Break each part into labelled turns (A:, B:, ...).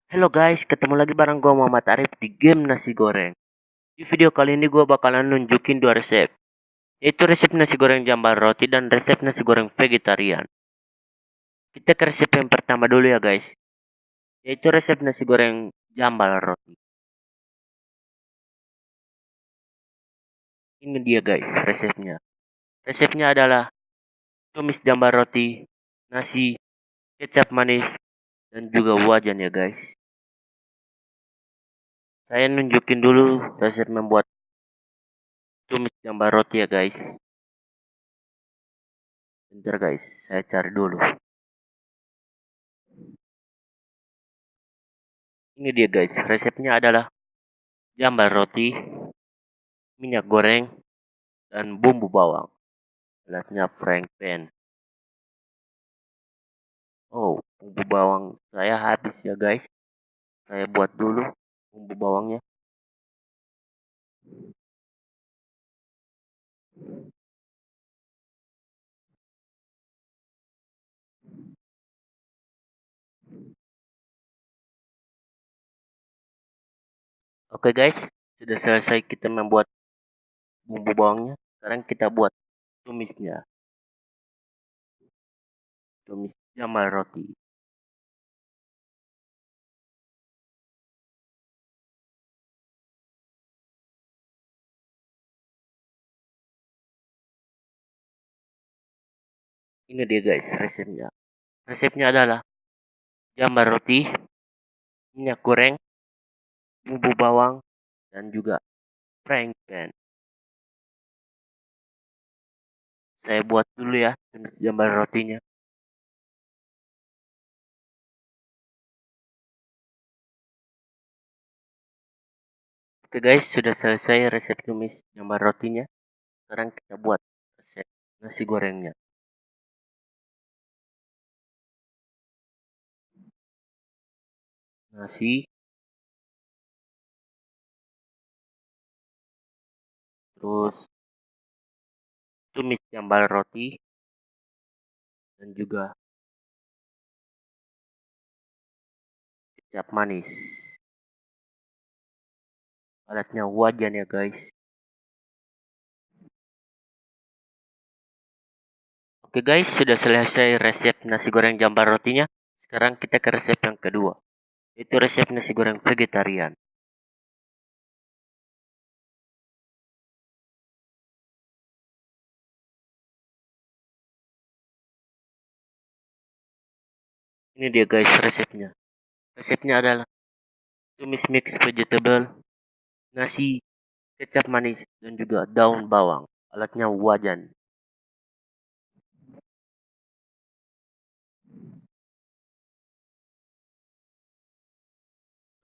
A: Halo guys, ketemu lagi bareng gua Muhammad Arif di game nasi goreng. Di video kali ini gua bakalan nunjukin dua resep, yaitu resep nasi goreng jambal roti dan resep nasi goreng vegetarian. Kita ke resep yang pertama dulu ya guys, yaitu resep nasi goreng jambal roti. Ini dia guys resepnya. Resepnya adalah tumis jambal roti, nasi, kecap manis, dan juga wajan ya guys. Saya nunjukin dulu resep membuat tumis jambal roti ya guys. Bentar guys, saya cari dulu. Ini dia guys, resepnya adalah jambal roti, minyak goreng, dan bumbu bawang. Alatnya frying pan. Oh, bumbu bawang saya habis ya guys. Saya buat dulu bumbu bawangnya. Oke guys, sudah selesai kita membuat bumbu bawangnya. Sekarang kita buat tumisnya. Tumis jambal roti. Ini dia guys resepnya. Resepnya adalah jambal roti, minyak goreng, bumbu bawang, dan juga frying pan. Saya buat dulu ya tumis jambal rotinya. Oke guys, sudah selesai resep tumis jambal rotinya. Sekarang kita buat resep nasi gorengnya. Nasi, terus tumis jambal roti, dan juga kecap manis. Alatnya wajan ya guys. Oke guys, sudah selesai resep nasi goreng jambal rotinya. Sekarang kita ke resep yang kedua, yaitu resep nasi goreng vegetarian. Ini dia guys resepnya. Resepnya adalah tumis mix vegetable, nasi, kecap manis, dan juga daun bawang. Alatnya wajan.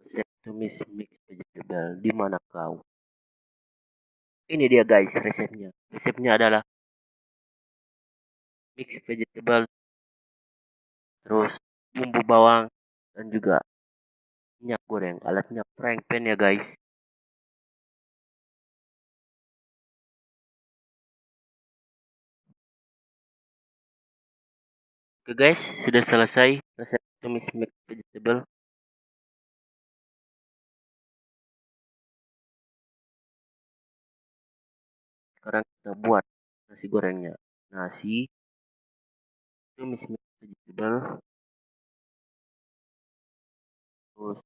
A: Resep tumis mix vegetable di mana kau? Ini dia guys resepnya. Resepnya adalah mix vegetable, terus bumbu bawang, dan juga minyak goreng. Alatnya frying pan ya guys. Oke guys, sudah selesai resep tumis mixed vegetable. Sekarang kita buat nasi gorengnya. Nasi, tumis mixed vegetable, terus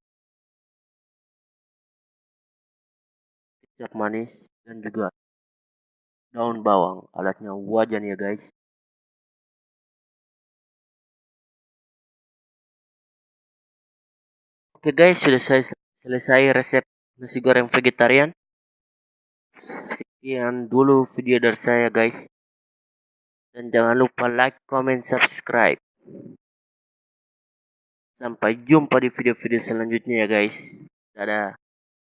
A: kecap manis, dan juga daun bawang. Alatnya wajan ya guys. Oke guys, sudah selesai resep nasi goreng vegetarian. Sekian dulu video dari saya guys. Dan jangan lupa like, comment, subscribe. Sampai jumpa di video-video selanjutnya ya guys. Dadah.